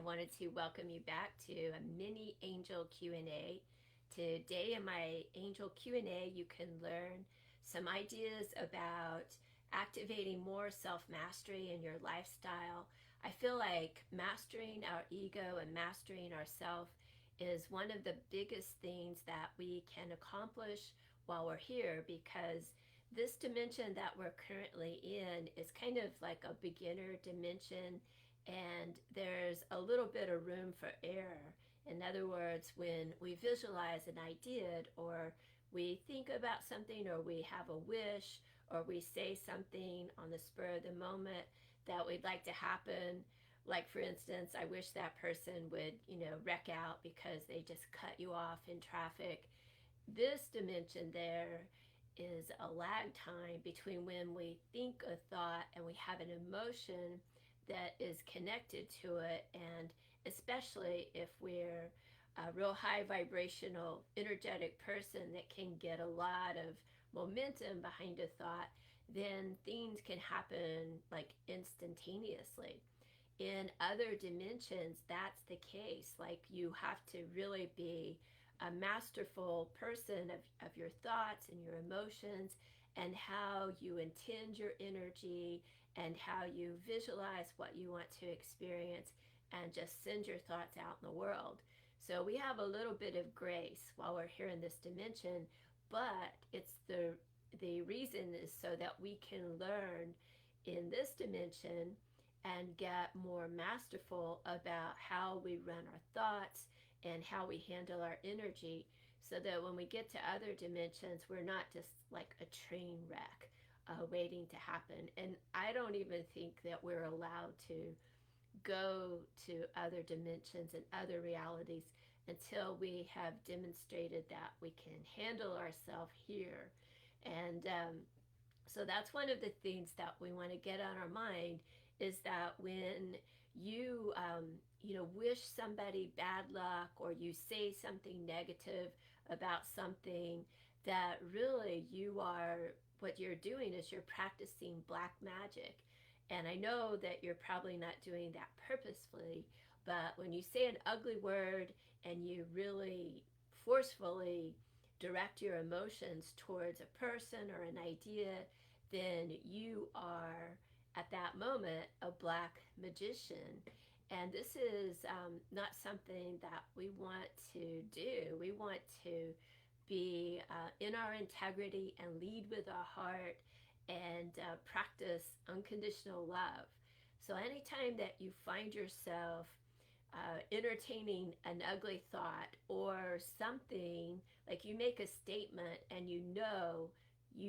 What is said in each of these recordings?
wanted to welcome you back to a mini angel Q&A. Today in my angel Q&A, you can learn some ideas about activating more self-mastery in your lifestyle. I feel like mastering our ego and mastering ourself is one of the biggest things that we can accomplish while we're here, because this dimension that we're currently in is kind of like a beginner dimension, and there's a little bit of room for error. In other words, when we visualize an idea, or we think about something, or we have a wish, or we say something on the spur of the moment that we'd like to happen, like for instance, I wish that person would, wreck out because they just cut you off in traffic. This dimension there is a lag time between when we think a thought and we have an emotion that is connected to it. And especially if we're a real high vibrational, energetic person that can get a lot of momentum behind a thought, then things can happen like instantaneously. In other dimensions, that's the case. Like, you have to really be a masterful person of your thoughts and your emotions, and how you intend your energy, and how you visualize what you want to experience, and just send your thoughts out in the world. So we have a little bit of grace while we're here in this dimension, but it's the reason is so that we can learn in this dimension and get more masterful about how we run our thoughts and how we handle our energy, so that when we get to other dimensions, we're not just like a train wreck waiting to happen. And I don't even think that we're allowed to go to other dimensions and other realities until we have demonstrated that we can handle ourselves here. And so that's one of the things that we want to get on our mind, is that when you wish somebody bad luck, or you say something negative about something, that really what you're doing is you're practicing black magic. And I know that you're probably not doing that purposefully, but when you say an ugly word and you really forcefully direct your emotions towards a person or an idea, then you are at that moment a black magician. And this is not something that we want to do. We want to be in our integrity and lead with our heart, and practice unconditional love. So anytime that you find yourself entertaining an ugly thought, or something like you make a statement and you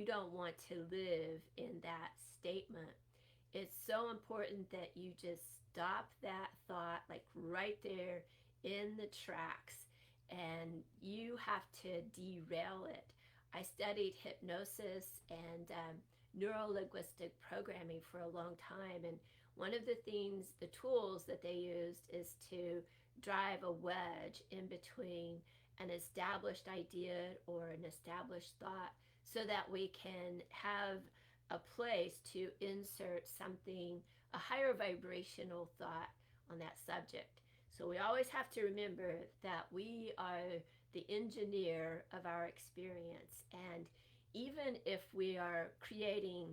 don't want to live in that statement, it's so important that you just stop that thought, like right there in the tracks, and you have to derail it. I studied hypnosis and neuro-linguistic programming for a long time, and one of the tools that they used is to drive a wedge in between an established idea or an established thought, so that we can have a place to insert something, a higher vibrational thought on that subject. So we always have to remember that we are the engineer of our experience. And even if we are creating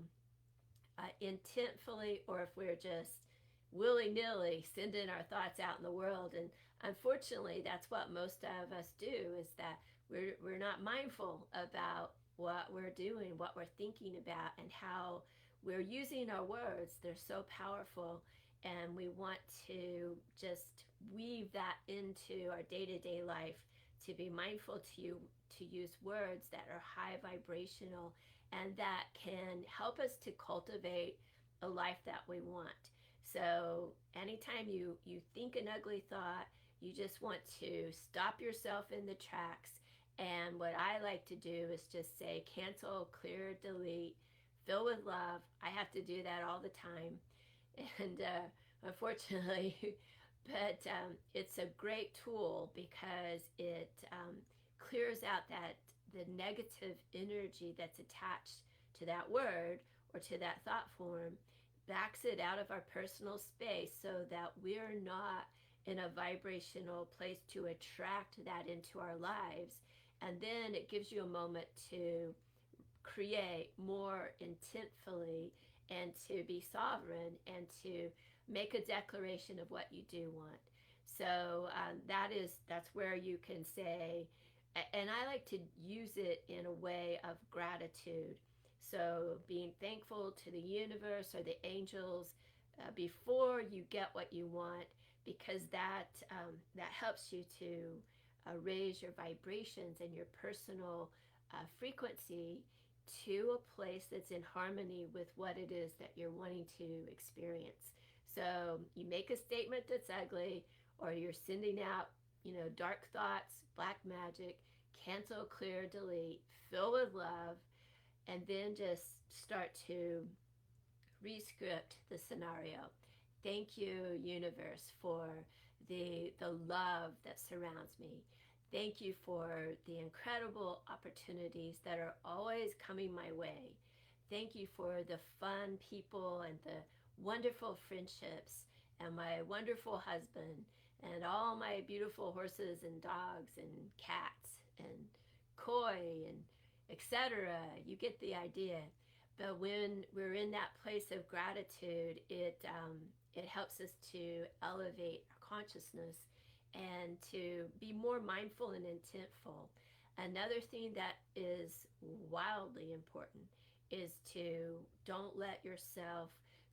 intentfully, or if we're just willy-nilly sending our thoughts out in the world, and unfortunately that's what most of us do, is that we're not mindful about what we're doing, what we're thinking about, and how we're using our words. They're so powerful, and we want to just weave that into our day-to-day life, to be mindful to use words that are high vibrational, and that can help us to cultivate a life that we want. So anytime you think an ugly thought, you just want to stop yourself in the tracks. And what I like to do is just say cancel, clear, delete, fill with love. I have to do that all the time. And unfortunately, but it's a great tool, because it clears out the negative energy that's attached to that word or to that thought form, backs it out of our personal space, so that we're not in a vibrational place to attract that into our lives. And then it gives you a moment to create more intentfully and to be sovereign and to make a declaration of what you do want. So that's where you can say, and I like to use it in a way of gratitude. So being thankful to the universe or the angels before you get what you want, because that helps you to raise your vibrations and your personal frequency to a place that's in harmony with what it is that you're wanting to experience. So you make a statement that's ugly, or you're sending out, dark thoughts, black magic, cancel, clear, delete, fill with love, and then just start to rescript the scenario. Thank you, universe, for the love that surrounds me. Thank you for the incredible opportunities that are always coming my way. Thank you for the fun people and the wonderful friendships and my wonderful husband and all my beautiful horses and dogs and cats and koi and etc. You get the idea. But when we're in that place of gratitude, it helps us to elevate our consciousness and to be more mindful and intentful. Another thing that is wildly important is to don't let yourself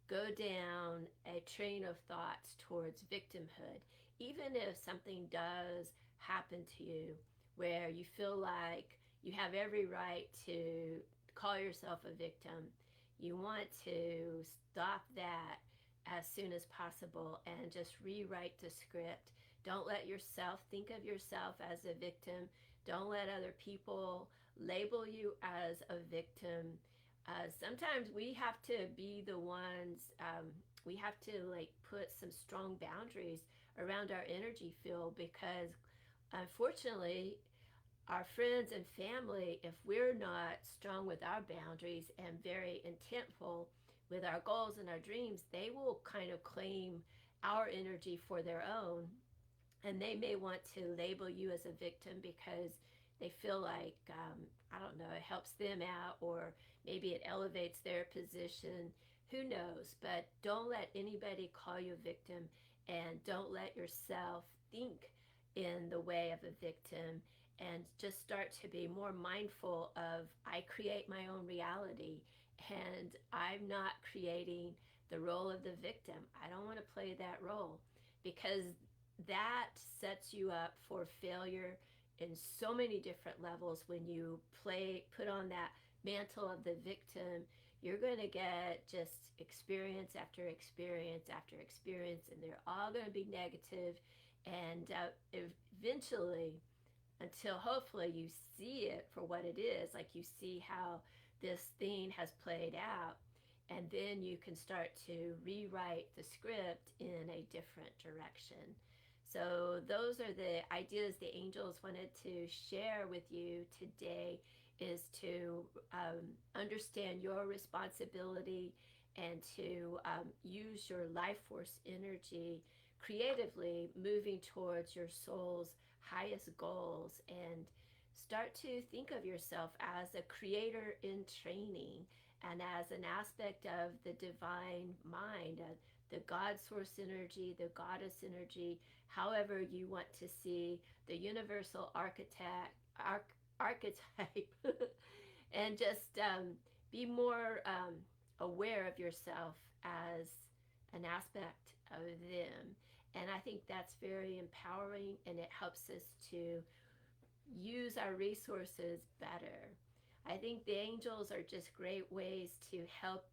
go down a train of thoughts towards victimhood. Even if something does happen to you where you feel like you have every right to call yourself a victim, you want to stop that as soon as possible and just rewrite the script. Don't let yourself think of yourself as a victim. Don't let other people label you as a victim. Sometimes we have to be the ones, we have to put some strong boundaries around our energy field, because unfortunately our friends and family, if we're not strong with our boundaries and very intentful with our goals and our dreams, they will kind of claim our energy for their own. And they may want to label you as a victim because they feel like, I don't know, it helps them out, or maybe it elevates their position. Who knows? But don't let anybody call you a victim, and don't let yourself think in the way of a victim, and just start to be more mindful of, I create my own reality, and I'm not creating the role of the victim. I don't want to play that role, because that sets you up for failure in so many different levels. When you put on that mantle of the victim, you're going to get just experience after experience after experience, and they're all going to be negative. And eventually, until hopefully you see it for what it is, like you see how this thing has played out, and then you can start to rewrite the script in a different direction. So those are the ideas the angels wanted to share with you today, is to understand your responsibility and to use your life force energy creatively, moving towards your soul's highest goals, and start to think of yourself as a creator in training and as an aspect of the divine mind, the God source energy, the goddess energy, however you want to see the universal archetype, and just be more aware of yourself as an aspect of them. And I think that's very empowering, and it helps us to use our resources better. I think the angels are just great ways to help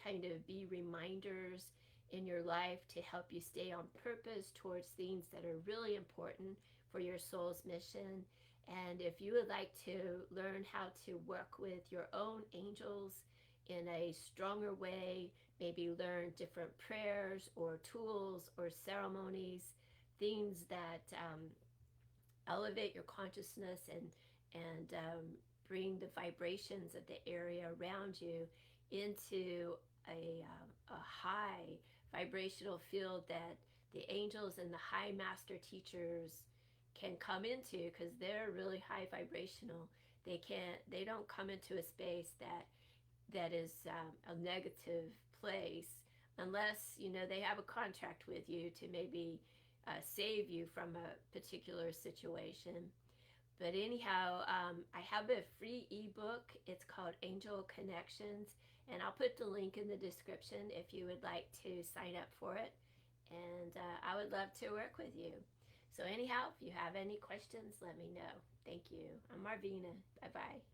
kind of be reminders in your life to help you stay on purpose towards things that are really important for your soul's mission. And if you would like to learn how to work with your own angels in a stronger way, maybe learn different prayers or tools or ceremonies, things that elevate your consciousness and bring the vibrations of the area around you into a high vibrational field that the angels and the high master teachers can come into, because they're really high vibrational. They don't come into a space that is a negative place, unless they have a contract with you to maybe save you from a particular situation. But anyhow, I have a free ebook. It's called Angel Connections, and I'll put the link in the description if you would like to sign up for it. And I would love to work with you. So anyhow, if you have any questions, let me know. Thank you. I'm Marvina. Bye-bye.